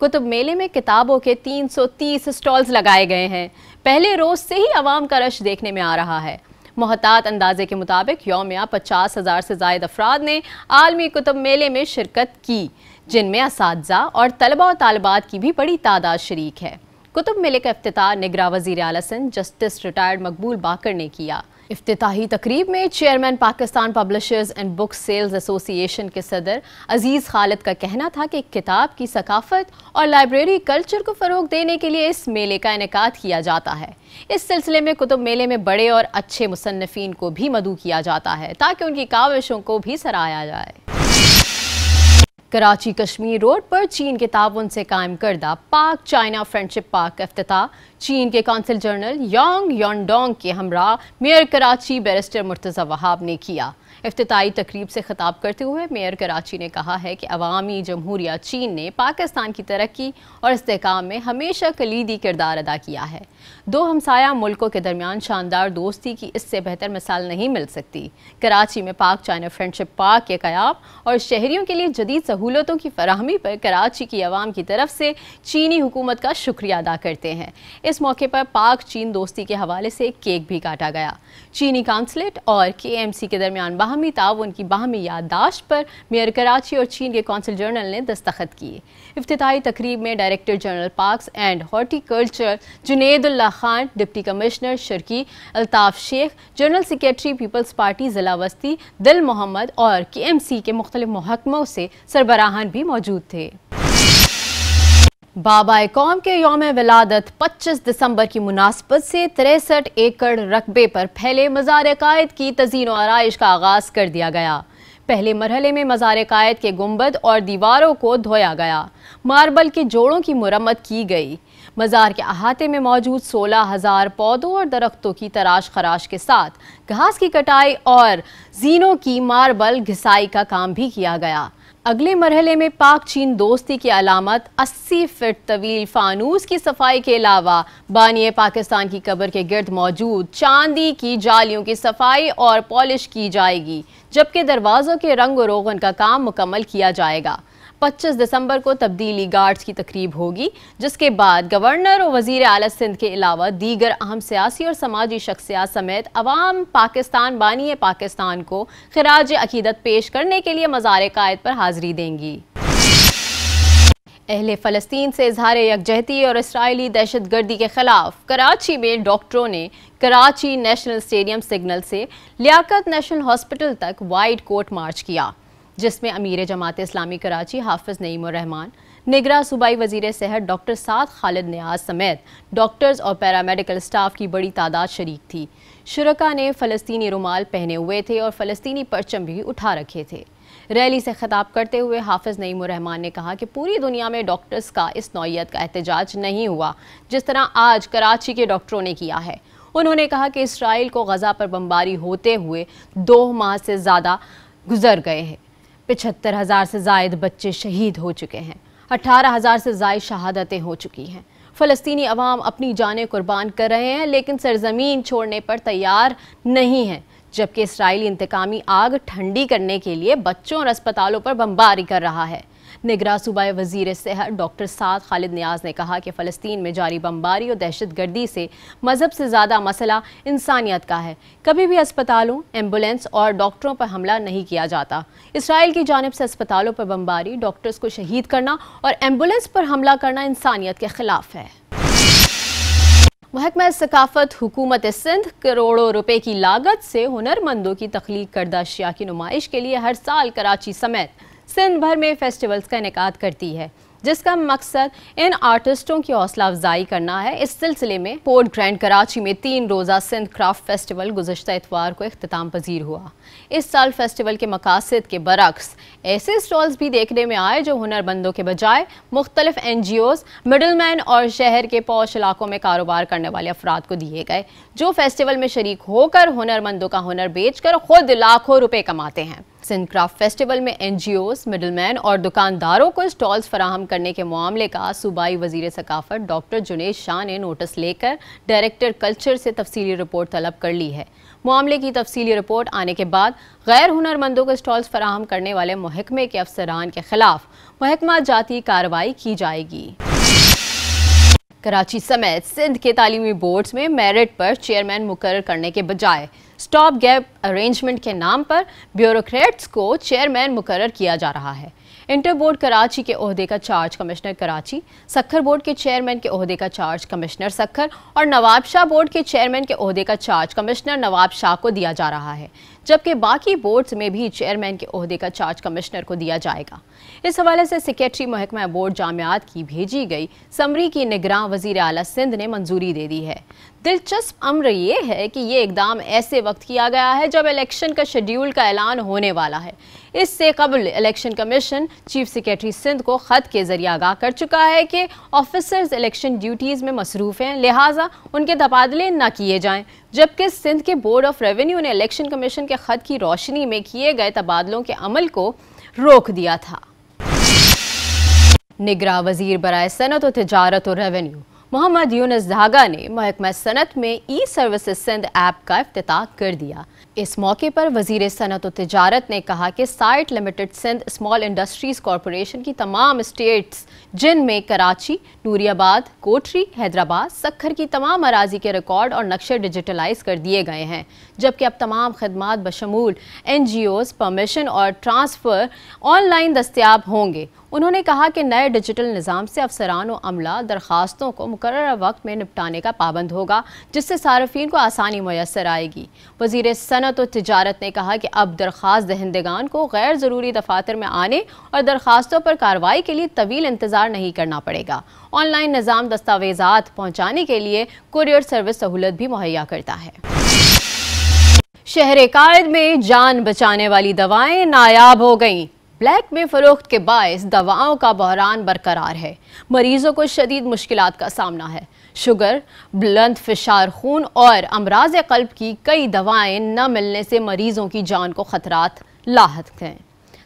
کتب میلے میں کتابوں کے 330 سٹالز لگائے گئے ہیں۔ پہلے روز سے ہی عوام کا رش دیکھنے میں آ رہا ہے۔ محتاط اندازے کے مطابق یومیہ 50,000 سے زائد افراد نے عالمی کتب میلے میں شرکت کی، جن میں اساتذہ اور طلبہ و طالبات کی بھی بڑی تعداد شریک ہے۔ کتب میلے کا افتتاح نگراں وزیر اعلیٰ سندھ جسٹس ریٹائرڈ مقبول باقر نے کیا۔ افتتاحی تقریب میں chairman Pakistan publishers and book sales association کے صدر عزیز خالد کا کہنا تھا کہ کتاب کی ثقافت اور لائبریری کلچر کو فروغ دینے کے لیے اس میلے کا انعقاد کیا جاتا ہے۔ اس سلسلے میں کتب میلے میں بڑے اور اچھے مصنفین کو بھی مدعو کیا جاتا ہے تاکہ ان کی کاوشوں کو بھی سراہا جائے۔ کراچی کشمیر روڈ پر چین کے تعاون سے قائم کردہ پاک چائنا فرینڈشپ پارک کا افتتاح چین کے قونصل جنرل یانگ یونڈونگ کے ہمراہ میئر کراچی بیرسٹر مرتضی وہاب نے کیا۔ افتتاحی تقریب سے خطاب کرتے ہوئے میئر کراچی نے کہا ہے کہ عوامی جمہوریہ چین نے پاکستان کی ترقی اور استحکام میں ہمیشہ کلیدی کردار ادا کیا ہے۔ دو ہمسایہ ملکوں کے درمیان شاندار دوستی کی اس سے بہتر مثال نہیں مل سکتی۔ کراچی میں پاک چائنا فرینڈشپ پارک کے قیام اور شہریوں کے لیے جدید سہولتوں کی فراہمی پر کراچی کی عوام کی طرف سے چینی حکومت کا شکریہ ادا کرتے ہیں۔ اس موقع پر پاک چین دوستی کے حوالے سے کیک بھی کاٹا گیا۔ چینی کانسلیٹ اور KMC کے درمیان باہمی تعاون کی باہمی یادداشت پر میئر کراچی اور چین کے قونصل جنرل نے دستخط کیے۔ افتتاحی تقریب میں director general parks and horticulture Junaid Ullah Khan, deputy commissioner شرکی Altaf Sheikh, general secretary Peoples party ضلع وسطی دل محمد اور KMC کے مختلف محکموں سے سربراہان بھی موجود تھے۔ بابا قوم کے یوم ولادت 25 دسمبر کی مناسبت سے 63 ایکڑ رقبے پر پھیلے مزار قائد کی تزئین و آرائش کا آغاز کر دیا گیا۔ پہلے مرحلے میں مزار قائد کے گنبد اور دیواروں کو دھویا گیا، ماربل کے جوڑوں کی مرمت کی گئی۔ مزار کے احاطے میں موجود 16,000 پودوں اور درختوں کی تراش خراش کے ساتھ گھاس کی کٹائی اور زینوں کی ماربل گھسائی کا کام بھی کیا گیا۔ اگلے مرحلے میں پاک چین دوستی کی علامت 80 فٹ طویل فانوس کی صفائی کے علاوہ بانی پاکستان کی قبر کے گرد موجود چاندی کی جالیوں کی صفائی اور پالش کی جائے گی، جبکہ دروازوں کے رنگ و روغن کا کام مکمل کیا جائے گا۔ 25 دسمبر کو تبدیلی گارڈز کی تقریب ہوگی، جس کے بعد گورنر اور وزیر اعلیٰ سندھ کے علاوہ دیگر اہم سیاسی اور سماجی شخصیات سمیت عوام پاکستان بانی پاکستان کو خراج عقیدت پیش کرنے کے لیے مزار قائد پر حاضری دیں گی۔ اہل فلسطین سے اظہار یکجہتی اور اسرائیلی دہشت گردی کے خلاف کراچی میں ڈاکٹروں نے کراچی نیشنل اسٹیڈیم سگنل سے لیاقت نیشنل ہاسپٹل تک وائٹ کوٹ مارچ کیا، جس میں امیر جماعت اسلامی کراچی حافظ نعیم الرحمان، نگراں صوبائی وزیر صحت ڈاکٹر سعد خالد نیاز سمیت ڈاکٹرز اور پیرامیڈیکل سٹاف کی بڑی تعداد شریک تھی۔ شرکاء نے فلسطینی رومال پہنے ہوئے تھے اور فلسطینی پرچم بھی اٹھا رکھے تھے۔ ریلی سے خطاب کرتے ہوئے حافظ نعیم الرحمان نے کہا کہ پوری دنیا میں ڈاکٹرز کا اس نوعیت کا احتجاج نہیں ہوا جس طرح آج کراچی کے ڈاکٹروں نے کیا ہے۔ انہوں نے کہا کہ اسرائیل کو غزہ پر بمباری ہوتے ہوئے 2 ماہ سے زیادہ گزر گئے ہیں، 75,000 سے زائد بچے شہید ہو چکے ہیں، 18,000 سے زائد شہادتیں ہو چکی ہیں۔ فلسطینی عوام اپنی جانیں قربان کر رہے ہیں لیکن سرزمین چھوڑنے پر تیار نہیں ہیں، جبکہ اسرائیلی انتقامی آگ ٹھنڈی کرنے کے لیے بچوں اور اسپتالوں پر بمباری کر رہا ہے۔ نگراں صوبائی وزیر صحت ڈاکٹر سعد خالد نیاز نے کہا کہ فلسطین میں جاری بمباری اور دہشت گردی سے مذہب سے زیادہ مسئلہ انسانیت کا ہے۔ کبھی بھی اسپتالوں، ایمبولینس اور ڈاکٹروں پر حملہ نہیں کیا جاتا۔ اسرائیل کی جانب سے اسپتالوں پر بمباری، ڈاکٹرز کو شہید کرنا اور ایمبولینس پر حملہ کرنا انسانیت کے خلاف ہے۔ محکمہ ثقافت حکومت سندھ کروڑوں روپے کی لاگت سے ہنرمندوں کی تخلیق کردہ اشیاء کی نمائش کے لیے ہر سال کراچی سمیت سندھ بھر میں فیسٹیولز کا انعقاد کرتی ہے، جس کا مقصد ان آرٹسٹوں کی حوصلہ افزائی کرنا ہے۔ اس سلسلے میں پورٹ گرینڈ کراچی میں 3 روزہ سندھ کرافٹ فیسٹیول گزشتہ اتوار کو اختتام پذیر ہوا۔ اس سال فیسٹیول کے مقاصد کے برعکس ایسے سٹالز بھی دیکھنے میں آئے جو ہنرمندوں کے بجائے مختلف NGOs، مڈل مین اور شہر کے پوش علاقوں میں کاروبار کرنے والے افراد کو دیے گئے، جو فیسٹیول میں شریک ہو کر ہنرمندوں کا ہنر بیچ کر خود لاکھوں روپے کماتے ہیں۔ سندھ کرافٹ فیسٹیول میں NGOs، مڈل مین اور دکانداروں کو اسٹالز فراہم کرنے کے معاملے کا صوبائی وزیر ثقافت ڈاکٹر جنید شاہ نے نوٹس لے کر ڈائریکٹر کلچر سے تفصیلی رپورٹ طلب کر لی ہے۔ معاملے کی تفصیلی رپورٹ آنے کے بعد غیر ہنرمندوں کو اسٹالز فراہم کرنے والے محکمے کے افسران کے خلاف محکمہ جاتی کارروائی کی جائے گی۔ کراچی سمیت سندھ کے تعلیمی بورڈز میں میرٹ پر چیئرمین مقرر کرنے کے بجائے سٹاپ گیپ ارینجمنٹ کے نام پر بیوروکریٹس کو چیئرمین مقرر کیا جا رہا ہے۔ انٹر بورڈ کراچی کے عہدے کا charge commissioner Karachi, Sukkur board کے چیئرمین کے عہدے کا چارج کمشنر سکھر اور نواب شاہ بورڈ کے چیئرمین کے عہدے کا چارج کمشنر نواب شاہ کو دیا جا رہا ہے، جبکہ باقی بورڈز میں بھی چیئرمین کے عہدے کا چارج کمشنر کو دیا جائے گا۔ اس حوالے سے سیکریٹری محکمہ بورڈ جامعات کی بھیجی گئی سمری کی نگراں وزیر اعلیٰ سندھ نے منظوری دے دی ہے۔ دلچسپ امر یہ ہے کہ یہ اقدام ایسے وقت کیا گیا ہے جب الیکشن کا شیڈیول کا اعلان ہونے والا ہے۔ اس سے قبل election commission chief secretary Sindh کو خط کے ذریعے آگاہ کر چکا ہے کہ آفیسرز الیکشن ڈیوٹیز میں مصروف ہیں، لہٰذا ان کے تبادلے نہ کیے جائیں، جبکہ سندھ کے بورڈ آف ریونیو نے الیکشن کمیشن کے خط کی روشنی میں کیے گئے تبادلوں کے عمل کو روک دیا تھا۔ نگراں وزیر برائے صنعت و تجارت و ریونیو محمد یونس دھاگا نے محکمہ صنعت میں ای سروسز سندھ ایپ کا افتتاح کر دیا۔ اس موقع پر وزیر صنعت و تجارت نے کہا کہ site limited Sindh small industries corporation کی تمام اسٹیٹس جن میں کراچی، نوری آباد، کوٹری، حیدرآباد، سکھر کی تمام اراضی کے ریکارڈ اور نقشے ڈیجیٹلائز کر دیے گئے ہیں، جبکہ اب تمام خدمات بشمول NGOs، پرمیشن اور ٹرانسفر آن لائن دستیاب ہوں گے۔ انہوں نے کہا کہ نئے ڈیجیٹل نظام سے افسران و عملہ درخواستوں کو مقررہ وقت میں نپٹانے کا پابند ہوگا، جس سے صارفین کو آسانی میسر آئے گی۔ وزیر صنعت و تجارت نے کہا کہ اب درخواست دہندگان کو غیر ضروری دفاتر میں آنے اور درخواستوں پر کارروائی کے لیے طویل انتظار نہیں کرنا پڑے گا۔ آن لائن نظام دستاویزات پہنچانے کے لیے کوریئر سروس سہولت بھی مہیا کرتا ہے۔ شہر قائد میں جان بچانے والی دوائیں نایاب ہو گئیں۔ بلیک میں فروخت کے باعث دواؤں کا بحران برقرار ہے۔ مریضوں کو شدید مشکلات کا سامنا ہے۔ شوگر، بلند فشار خون اور امراض قلب کی کئی دوائیں نہ ملنے سے مریضوں کی جان کو خطرات لاحق ہیں۔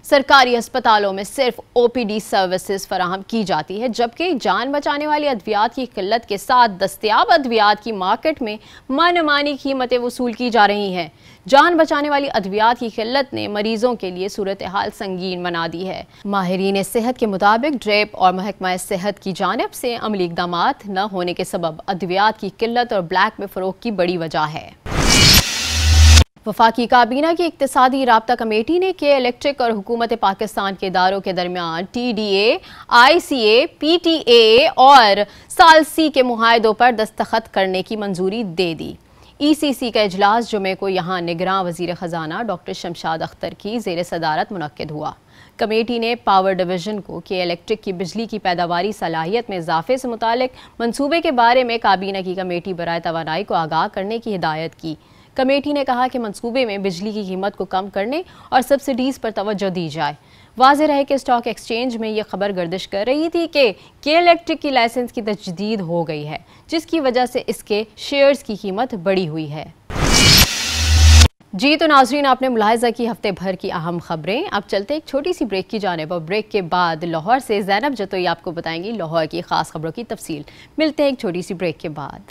سرکاری ہسپتالوں میں صرف OPD سروسز فراہم کی جاتی ہے، جبکہ جان بچانے والی ادویات کی قلت کے ساتھ دستیاب ادویات کی مارکیٹ میں من مانی قیمتیں وصول کی جا رہی ہیں۔ جان بچانے والی ادویات کی قلت نے مریضوں کے لیے صورتحال سنگین بنا دی ہے۔ ماہرین صحت کے مطابق ڈریپ اور محکمہ صحت کی جانب سے عملی اقدامات نہ ہونے کے سبب ادویات کی قلت اور بلیک میں فروخت کی بڑی وجہ ہے۔ وفاقی کابینہ کی اقتصادی رابطہ کمیٹی نے کے الیکٹرک اور حکومت پاکستان کے اداروں کے درمیان TDA، ICA، PTA اور ثالثی کے معاہدوں پر دستخط کرنے کی منظوری دے دی۔ ECC کا اجلاس جمعے کو یہاں نگراں وزیر خزانہ ڈاکٹر شمشاد اختر کی زیر صدارت منعقد ہوا۔ کمیٹی نے پاور ڈویژن کو کے الیکٹرک کی بجلی کی پیداواری صلاحیت میں اضافے سے متعلق منصوبے کے بارے میں کابینہ کی کمیٹی برائے توانائی کو آگاہ کرنے کی ہدایت کی۔ کمیٹی نے کہا کہ منصوبے میں بجلی کی قیمت کو کم کرنے اور سبسڈیز پر توجہ دی جائے۔ واضح رہے کہ اسٹاک ایکسچینج میں یہ خبر گردش کر رہی تھی کہ کے الیکٹرک کی لائسنس کی تجدید ہو گئی ہے، جس کی وجہ سے اس کے شیئرز کی قیمت بڑھی ہوئی ہے۔ جی تو ناظرین، آپ نے ملاحظہ کی ہفتے بھر کی اہم خبریں۔ اب چلتے ایک چھوٹی سی بریک کی جانب، اور بریک کے بعد لاہور سے زینب جتوئی آپ کو بتائیں گی لاہور کی خاص خبروں کی تفصیل۔ ملتے ہیں ایک چھوٹی سی بریک کے بعد۔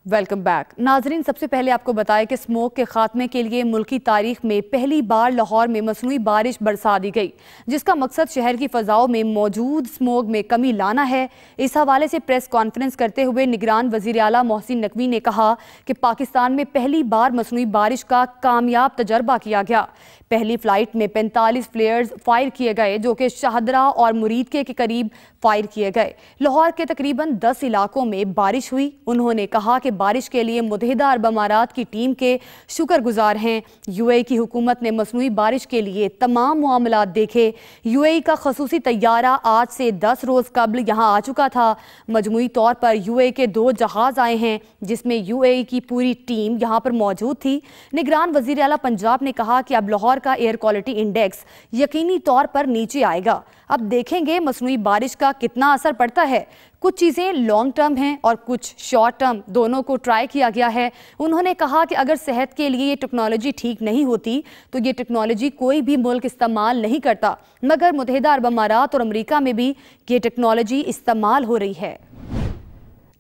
ویلکم بیک ناظرین، سب سے پہلے آپ کو بتائیں کہ اسموگ کے خاتمے کے لیے ملکی تاریخ میں پہلی بار لاہور میں مصنوعی بارش برسا دی گئی، جس کا مقصد شہر کی فضاؤں میں موجود اسموگ میں کمی لانا ہے۔ اس حوالے سے پریس کانفرنس کرتے ہوئے نگران وزیر اعلیٰ محسن نقوی نے کہا کہ پاکستان میں پہلی بار مصنوعی بارش کا کامیاب تجربہ کیا گیا۔ پہلی فلائٹ میں 45 فلیئرز فائر کیے گئے، جو کہ شاہدرہ اور مریدکے کے قریب فائر کیے گئے۔ لاہور کے تقریباً 10 علاقوں میں بارش ہوئی۔ انہوں نے کہا کہ بارش کے لیے متحدہ عرب امارات کی ٹیم کے شکر گزار ہیں۔ UAE کی حکومت نے مصنوعی بارش کے لیے تمام معاملات دیکھے۔ UAE کا خصوصی طیارہ آج سے 10 روز قبل یہاں آ چکا تھا۔ مجموعی طور پر UAE کے 2 جہاز آئے ہیں، جس میں UAE کی پوری ٹیم یہاں پر موجود تھی۔ نگران وزیر اعلیٰ پنجاب نے کہا کہ اب لاہور لاہور کا ایئر کوالٹی انڈیکس یقینی طور پر نیچے آئے گا۔ اب دیکھیں گے مصنوعی بارش کا کتنا اثر پڑتا ہے۔ کچھ چیزیں لانگ ٹرم ہیں اور کچھ شارٹ ٹرم، دونوں کو ٹرائی کیا گیا ہے۔ انہوں نے کہا کہ اگر صحت کے لیے یہ ٹیکنالوجی ٹھیک نہیں ہوتی تو یہ ٹیکنالوجی کوئی بھی ملک استعمال نہیں کرتا، مگر متحدہ عرب امارات اور امریکہ میں بھی یہ ٹیکنالوجی استعمال ہو رہی ہے۔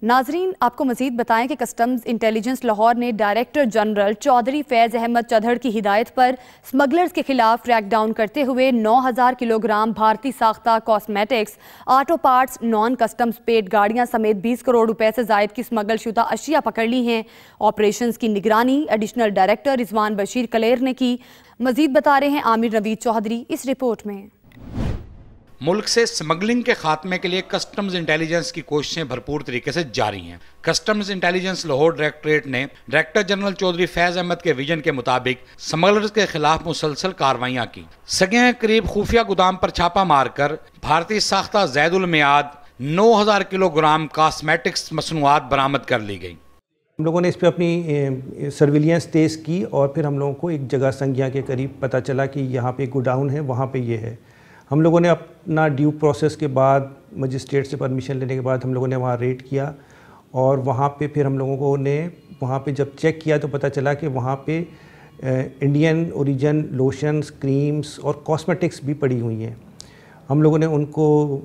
ناظرین، آپ کو مزید بتائیں کہ کسٹمز انٹیلیجنس لاہور نے ڈائریکٹر جنرل چودھری فیض احمد چدھڑ کی ہدایت پر سمگلرز کے خلاف کریک ڈاؤن کرتے ہوئے 9000 کلو گرام بھارتی ساختہ cosmetics, auto parts, non customs paid گاڑیاں سمیت 20 کروڑ روپے سے زائد کی سمگل شدہ اشیاء پکڑ لی ہیں۔ آپریشنز کی نگرانی ایڈیشنل ڈائریکٹر رضوان بشیر کلیر نے کی۔ مزید بتا رہے ہیں عامر نوید چودھری اس رپورٹ میں۔ ملک سے سمگلنگ کے خاتمے کے لیے کسٹمز انٹیلیجنس کی کوششیں بھرپور طریقے سے جاری ہیں۔ کسٹمز انٹیلیجنس لاہور ڈائریکٹریٹ نے ڈائریکٹر جنرل چودھری فیض احمد کے ویژن کے مطابق سمگلرز کے خلاف مسلسل کارروائیاں کی۔ سگیں قریب خفیہ گودام پر چھاپہ مار کر بھارتی ساختہ زید المیعاد 9000 کلو گرام کاسمیٹکس مصنوعات برآمد کر لی گئی۔ ہم لوگوں نے اس پہ اپنی سرویلینس تیز کی اور پھر ہم لوگوں کو ایک جگہ سنگیا کے قریب پتہ چلا کہ یہاں پہ گوڈاؤن ہے، وہاں پہ یہ ہے۔ ہم لوگوں نے اپنا ڈیو پروسیس کے بعد مجسٹریٹ سے پرمیشن لینے کے بعد ہم لوگوں نے وہاں ریڈ کیا، اور وہاں پہ پھر ہم لوگوں نے وہاں پہ جب چیک کیا تو پتہ چلا کہ وہاں پہ انڈین اوریجن لوشنز، کریمز اور کاسمیٹکس بھی پڑی ہوئی ہیں۔ ہم لوگوں نے ان کو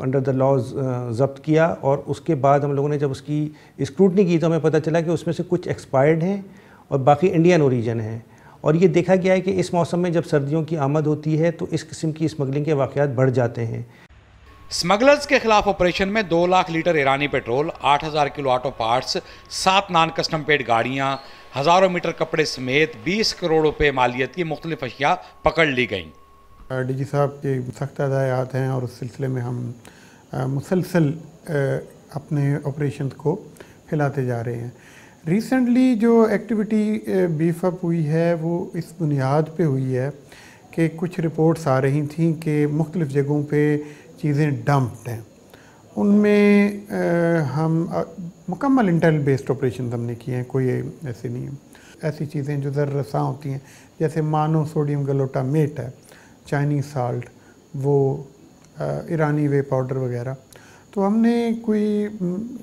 انڈر دا لاز ضبط کیا، اور اس کے بعد ہم لوگوں نے جب اس کی اسکروٹنی کی تو ہمیں پتہ چلا کہ اس میں سے کچھ ایکسپائرڈ ہیں اور باقی انڈین اوریجن ہیں۔ اور یہ دیکھا گیا ہے کہ اس موسم میں جب سردیوں کی آمد ہوتی ہے تو اس قسم کی اسمگلنگ کے واقعات بڑھ جاتے ہیں۔ سمگلرز کے خلاف آپریشن میں 2 لاکھ لیٹر ایرانی petrol, 8000 kilo auto parts, 7 non custom paid گاڑیاں، ہزاروں میٹر کپڑے سمیت 20 کروڑ روپے مالیت کی مختلف اشیاء پکڑ لی گئیں۔ ڈی جی صاحب کے سخت ہدایات ہیں اور اس سلسلے میں ہم مسلسل اپنے آپریشنز کو پھیلاتے جا رہے ہیں۔ ریسنٹلی جو ایکٹیویٹی بیف اپ ہوئی ہے وہ اس بنیاد پہ ہوئی ہے کہ کچھ رپورٹس آ رہی تھیں کہ مختلف جگہوں پہ چیزیں ڈمپڈ ہیں۔ ان میں ہم مکمل انٹیل بیسڈ آپریشنز ہم نے کیے ہیں، کوئی ایسے نہیں ہے۔ ایسی چیزیں جو زر رساں ہوتی ہیں جیسے مانو سوڈیم گلوٹامیٹ ہے، چائنیز سالٹ، وہ ایرانی وے پاؤڈر وغیرہ۔ تو ہم نے کوئی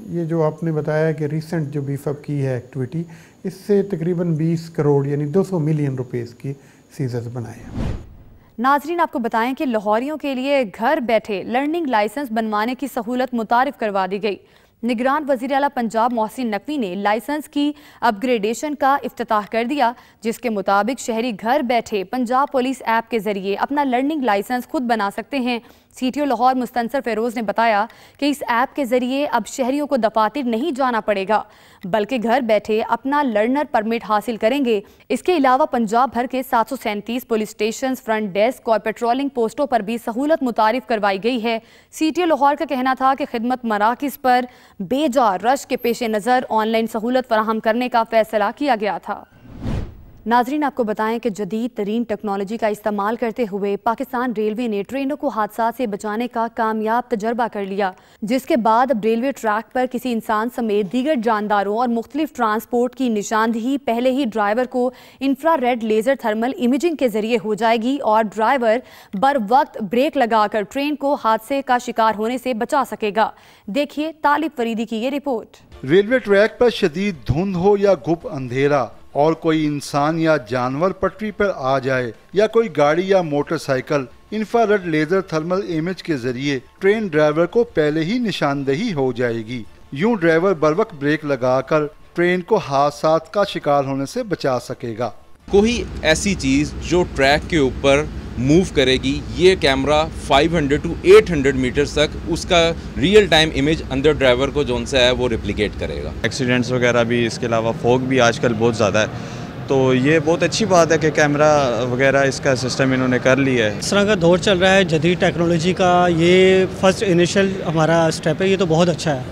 یہ جو آپ نے بتایا کہ ریسنٹ جو بیف اپ کی ہے ایکٹیویٹی، اس سے تقریباً 20 کروڑ یعنی 200 ملین روپیز کی سیزرز بنائے ہیں۔ ناظرین، آپ کو بتائیں کہ لاہوریوں کے لیے گھر بیٹھے لرننگ لائسنس بنوانے کی سہولت متعارف کروا دی گئی۔ نگران وزیر اعلیٰ پنجاب محسن نقوی نے لائسنس کی اپ گریڈیشن کا افتتاح کر دیا، جس کے مطابق شہری گھر بیٹھے پنجاب پولیس ایپ کے ذریعے اپنا لرننگ لائسنس خود بنا سکتے ہیں۔ C T O Lahore Mustansar Feroz نے بتایا کہ اس ایپ کے ذریعے اب شہریوں کو دفاتر نہیں جانا پڑے گا، بلکہ گھر بیٹھے اپنا لرنر پرمٹ حاصل کریں گے۔ اس کے علاوہ پنجاب بھر کے 737 پولیس اسٹیشنز، فرنٹ ڈیسک اور پیٹرولنگ پوسٹوں پر بھی سہولت متعارف کروائی گئی ہے۔ سی ٹی او لاہور کا کہنا تھا کہ خدمت مراکز پر بے جا رش کے پیش نظر آن لائن سہولت فراہم کرنے کا فیصلہ کیا گیا تھا۔ ناظرین، آپ کو بتائیں کہ جدید ترین ٹیکنالوجی کا استعمال کرتے ہوئے پاکستان ریلوے نے ٹرینوں کو حادثات سے بچانے کا کامیاب تجربہ کر لیا، جس کے بعد اب ریلوے ٹریک پر کسی انسان سمیت دیگر جانداروں اور مختلف ٹرانسپورٹ کی نشاندہی پہلے ہی ڈرائیور کو infrared laser thermal imaging کے ذریعے ہو جائے گی اور ڈرائیور بر وقت بریک لگا کر ٹرین کو حادثے کا شکار ہونے سے بچا سکے گا۔ دیکھیے طالب فریدی کی یہ رپورٹ۔ ریلوے ٹریک پر شدید دھند ہو یا گھپ اندھیرا اور کوئی انسان یا جانور پٹری پر آ جائے یا کوئی گاڑی یا motorcycle, infrared laser thermal image کے ذریعے ٹرین ڈرائیور کو پہلے ہی نشاندہی ہو جائے گی۔ یوں ڈرائیور بر وقت بریک لگا کر ٹرین کو حادثات کا شکار ہونے سے بچا سکے گا۔ کوئی ایسی چیز جو ٹریک کے اوپر موو کرے گی، یہ کیمرہ 500 to 800 میٹرز تک اس کا ریئل ٹائم امیج اندر ڈرائیور کو جون سا ہے وہ ریپلیکیٹ کرے گا۔ ایکسیڈنٹس وغیرہ بھی، اس کے علاوہ فوگ بھی آج کل بہت زیادہ ہے، تو یہ بہت اچھی بات ہے کہ کیمرہ وغیرہ اس کا سسٹم انہوں نے کر لیا ہے۔ اس طرح کا دور چل رہا ہے جدید ٹیکنالوجی کا، یہ فرسٹ انیشل ہمارا اسٹیپ ہے، یہ تو بہت اچھا ہے۔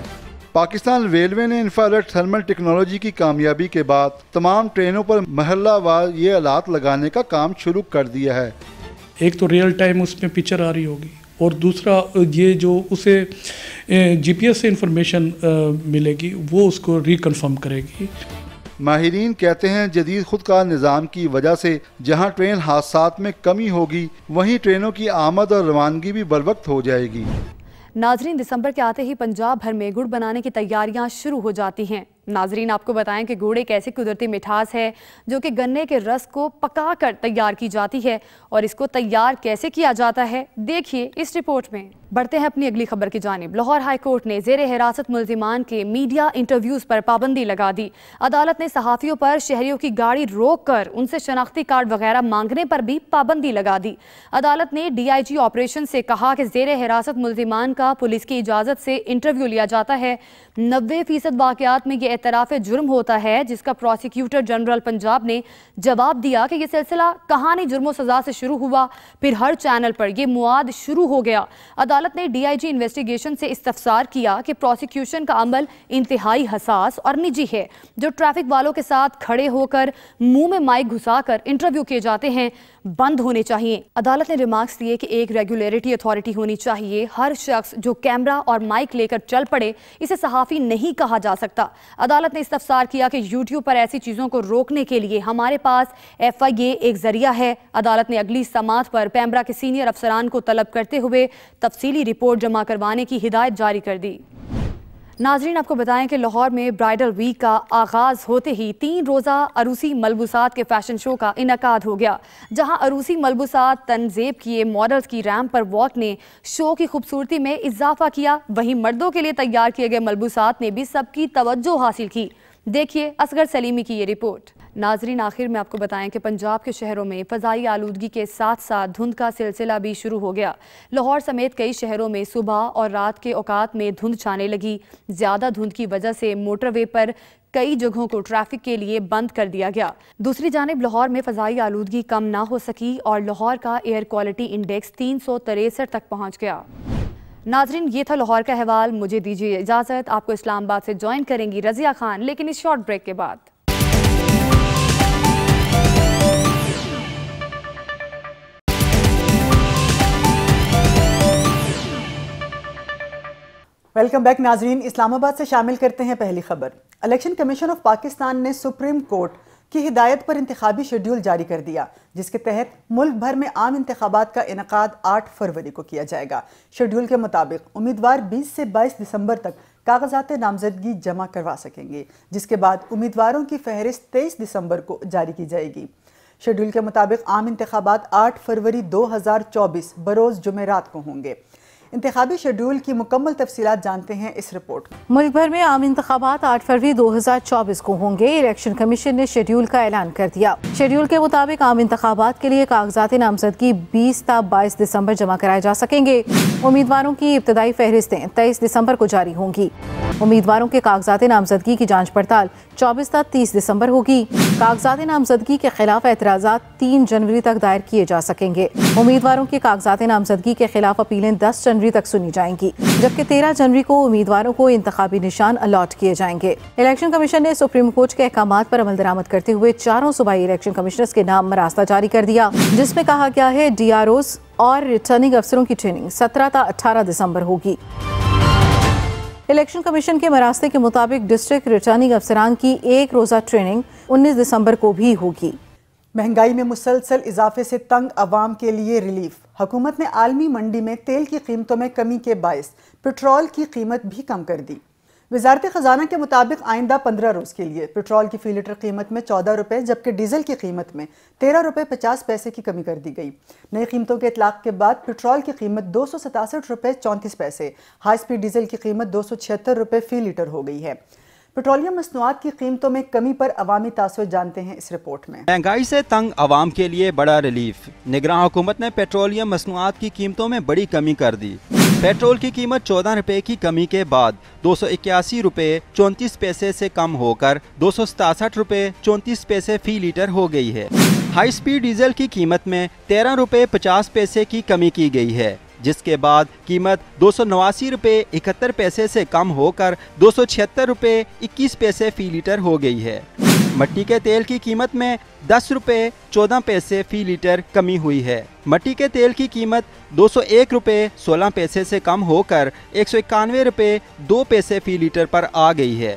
پاکستان ریلوے نے انفرا ریڈ تھرمل ٹیکنالوجی کی کامیابی کے بعد تمام ٹرینوں پر محلہ وار یہ آلات لگانے کا کام شروع کر دیا ہے۔ ایک تو ریئل ٹائم اس میں پکچر آ رہی ہوگی، اور دوسرا یہ جو اسے جی پی ایس سے انفارمیشن ملے گی وہ اس کو ریکنفرم کرے گی۔ ماہرین کہتے ہیں جدید خودکار نظام کی وجہ سے جہاں ٹرین حادثات میں کمی ہوگی وہیں ٹرینوں کی آمد اور روانگی بھی بروقت ہو جائے گی۔ ناظرین، دسمبر کے آتے ہی پنجاب بھر میں گڑ بنانے کی تیاریاں شروع ہو جاتی ہیں۔ ناظرین، آپ کو بتائیں کہ گڑ ایک ایسی قدرتی مٹھاس ہے جو کہ گنے کے رس کو پکا کر تیار کی جاتی ہے، اور اس کو تیار کیسے کیا جاتا ہے دیکھیے اس رپورٹ میں۔ بڑھتے ہیں اپنی اگلی خبر کی جانب۔ لاہور ہائی کورٹ نے زیر حراست ملزمان کے میڈیا انٹرویوز پر پابندی لگا دی۔ عدالت نے صحافیوں پر شہریوں کی گاڑی روک کر ان سے شناختی کارڈ وغیرہ مانگنے پر بھی پابندی لگا دی۔ عدالت نے ڈی آئی جی آپریشن سے کہا کہ زیر حراست ملزمان کا پولیس کی اجازت سے انٹرویو لیا جاتا ہے۔ 90% واقعات میں یہ اعتراف جرم ہوتا ہے، جس کا پروسیکیوٹر جنرل پنجاب نے جواب دیا کہ یہ سلسلہ کہانی جرم و سزا سے شروع ہوا، پھر ہر چینل پر یہ مواد شروع ہو گیا۔ عدالت نے ڈی آئی جی انویسٹیگیشن سے استفسار کیا کہ پروسیکیوشن کا عمل انتہائی حساس اور نجی ہے۔ جو ٹریفک والوں کے ساتھ کھڑے ہو کر منہ میں مائک گھسا کر انٹرویو کیے جاتے ہیں بند ہونے چاہیے۔ عدالت نے ریمارکس دیے کہ ایک ریگولیٹری اتھارٹی ہونی چاہیے۔ ہر شخص جو کیمرہ اور مائک لے کر چل پڑے اسے صحافی نہیں کہا جا سکتا۔ عدالت نے استفسار کیا کہ یوٹیوب پر ایسی چیزوں کو روکنے کے لیے ہمارے پاس ایف آئی اے ایک ذریعہ ہے۔ عدالت نے اگلی سماعت پر پیمرا کے سینئر افسران کو طلب کرتے ہوئے تفصیلی رپورٹ جمع کروانے کی ہدایت جاری کر دی۔ ناظرین، آپ کو بتائیں کہ لاہور میں برائڈل ویک کا آغاز ہوتے ہی 3 روزہ عروسی ملبوسات کے فیشن شو کا انعقاد ہو گیا، جہاں عروسی ملبوسات تنزیب کیے ماڈلز کی ریمپ پر واک نے شو کی خوبصورتی میں اضافہ کیا، وہیں مردوں کے لیے تیار کیے گئے ملبوسات نے بھی سب کی توجہ حاصل کی۔ دیکھیے اصغر سلیمی کی یہ رپورٹ۔ ناظرین، آخر میں آپ کو بتائیں کہ پنجاب کے شہروں میں فضائی آلودگی کے ساتھ ساتھ دھند کا سلسلہ بھی شروع ہو گیا۔ لاہور سمیت کئی شہروں میں صبح اور رات کے اوقات میں دھند چھانے لگی۔ زیادہ دھند کی وجہ سے موٹر وے پر کئی جگہوں کو ٹریفک کے لیے بند کر دیا گیا۔ دوسری جانب لاہور میں فضائی آلودگی کم نہ ہو سکی اور لاہور کا ایئر کوالٹی انڈیکس 363 تک پہنچ گیا۔ ناظرین، یہ تھا لاہور کا احوال۔ مجھے دیجیے اجازت، آپ کو اسلام آباد سے جوائن کریں گی رضیہ خان، لیکن اس شارٹ بریک کے بعد۔ ویلکم بیک ناظرین، اسلام آباد سے شامل کرتے ہیں پہلی خبر۔ الیکشن کمیشن آف پاکستان نے سپریم کورٹ کی ہدایت پر انتخابی شیڈول جاری کر دیا، جس کے تحت ملک بھر میں عام انتخابات کا انعقاد 8 فروری کو کیا جائے گا۔ شیڈول کے مطابق امیدوار 20 سے 22 دسمبر تک کاغذات نامزدگی جمع کروا سکیں گے، جس کے بعد امیدواروں کی فہرست 23 دسمبر کو جاری کی جائے گی۔ شیڈول کے مطابق عام انتخابات 8 فروری 2024 بروز جمعرات کو ہوں گے۔ انتخابی شیڈول کی مکمل تفصیلات جانتے ہیں اس رپورٹ میں۔ ملک بھر میں عام انتخابات 8 فروری 2024 کو ہوں گے۔ الیکشن کمیشن نے شیڈول کا اعلان کر دیا۔ شیڈول کے مطابق عام انتخابات کے لیے کاغذات نامزدگی 20 تا 22 دسمبر جمع کرائے جا سکیں گے۔ امیدواروں کی ابتدائی فہرستیں 23 دسمبر کو جاری ہوں گی۔ امیدواروں کے کاغذات نامزدگی کی جانچ پڑتال 24 تا 30 دسمبر ہوگی۔ کاغذات نامزدگی کے خلاف اعتراضات 3 جنوری تک دائر کیے جا سکیں گے۔ امیدواروں کے کاغذات نامزدگی کے خلاف اپیلیں 10 جنوری تک سنی جائیں گی، جبکہ 13 جنوری کو امیدواروں کو انتخابی نشان الاٹ کیے جائیں گے۔ الیکشن کمیشن نے سپریم کورٹ کے احکامات پر عمل درآمد کرتے ہوئے 4 صوبائی الیکشن کمشنرز کے نام مراستہ جاری کر دیا، جس میں کہا گیا ہے ڈی آر اوز اور ریٹرننگ افسروں کی ٹریننگ 17 تا 18 دسمبر ہوگی۔ الیکشن کمیشن کے مراستے کے مطابق ڈسٹرکٹ ریٹرننگ افسران کی 1 روزہ ٹریننگ 19 دسمبر کو بھی ہوگی۔ مہنگائی میں مسلسل اضافے سے تنگ عوام کے لیے ریلیف۔ حکومت نے عالمی منڈی میں تیل کی قیمتوں میں کمی کے باعث پٹرول کی قیمت بھی کم کر دی۔ وزارت خزانہ کے مطابق آئندہ 15 روز کے لیے پٹرول کی فی لیٹر قیمت میں 14 روپے جبکہ ڈیزل کی قیمت میں 13 روپے 50 پیسے کی کمی کر دی گئی۔ نئی قیمتوں کے اطلاق کے بعد پٹرول کی قیمت 267 روپے 34 پیسے، ہائی سپیڈ ڈیزل کی قیمت 276 روپے فی لیٹر ہو گئی ہے۔ پیٹرولیم مصنوعات کی قیمتوں میں کمی پر عوامی تاثر جانتے ہیں اس رپورٹ میں۔ مہنگائی سے تنگ عوام کے لیے بڑا ریلیف۔ نگراں حکومت نے پیٹرولیم مصنوعات کی قیمتوں میں بڑی کمی کر دی۔ پیٹرول کی قیمت 14 روپے کی کمی کے بعد 281 روپے 34 پیسے سے کم ہو کر 267 روپے 34 پیسے فی لیٹر ہو گئی ہے۔ ہائی سپیڈ ڈیزل کی قیمت میں 13 روپے 50 پیسے کی کمی کی گئی ہے، جس کے بعد قیمت 289 روپے 71 پیسے سے کم ہو کر 276 روپے 21 پیسے فی لیٹر ہو گئی ہے۔ مٹی کے تیل کی قیمت میں 10 روپے 14 پیسے فی لیٹر کمی ہوئی ہے۔ مٹی کے تیل کی قیمت 201 روپے 16 پیسے سے کم ہو کر 191 روپے 2 پیسے فی لیٹر پر آ گئی ہے۔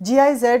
GIZ,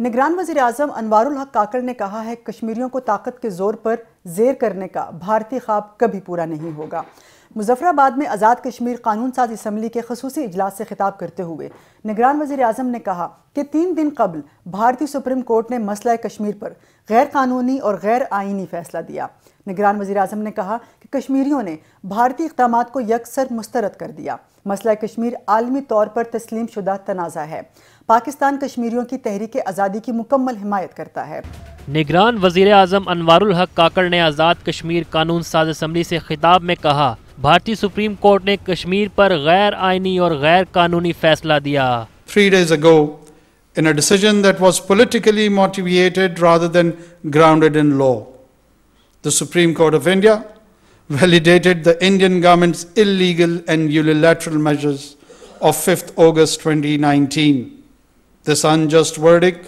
نگران وزیر اعظم انوار الحق کاکڑ نے کہا ہے کشمیریوں کو طاقت کے زور پر زیر کرنے کا بھارتی خواب کبھی پورا نہیں ہوگا۔ مظفر آباد میں آزاد کشمیر قانون ساز اسمبلی کے خصوصی اجلاس سے خطاب کرتے ہوئے نگران وزیر اعظم نے کہا کہ 3 دن قبل بھارتی سپریم کورٹ نے مسئلہ کشمیر پر غیر قانونی اور غیر آئینی فیصلہ دیا۔ نگران وزیر اعظم نے کہا کہ کشمیریوں نے بھارتی اقدامات کو یکسر مسترد کر دیا۔ مسئلہ کشمیر عالمی طور پر تسلیم شدہ تنازع ہے۔ پاکستان کشمیریوں کی تحریک آزادی کی مکمل حمایت کرتا ہے۔ نگران وزیر اعظم انوار الحق کاکڑ نے آزاد کشمیر قانون ساز اسمبلی سے خطاب میں کہا بھارتی سپریم کورٹ نے کشمیر پر غیر آئینی اور غیر قانونی فیصلہ دیا۔ 3 days ago, in a decision that was politically motivated rather than grounded in law, the Supreme Court of India validated the Indian government's illegal and unilateral measures of 5th August 2019. This unjust verdict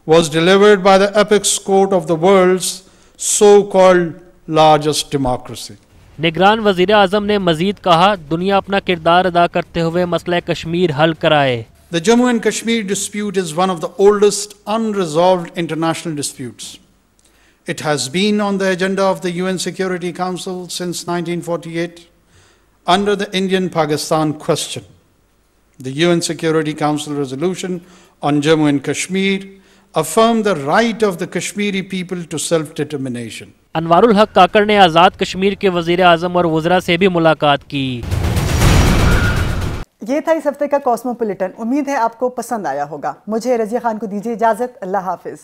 was delivered by the apex court of the world's so-called largest democracy. نگران وزیر اعظم نے مزید کہا دنیا اپنا کردار ادا کرتے ہوئے مسئلہ کشمیر حل کرائے۔ The Jammu and Kashmir dispute is one of the oldest unresolved international disputes. It has been on the agenda of the UN Security Council since 1948 under the Indian-Pakistan question. The UN Security Council resolution on Jammu and Kashmir affirmed the right of the Kashmiri people to self-determination. انوار الحق کاکڑ نے آزاد کشمیر کے وزیر اعظم اور وزراء سے بھی ملاقات کی۔ یہ تھا اس ہفتے کا کاسموپولیٹن۔ امید ہے آپ کو پسند آیا ہوگا۔ مجھے رضیہ خان کو دیجیے اجازت۔ اللہ حافظ۔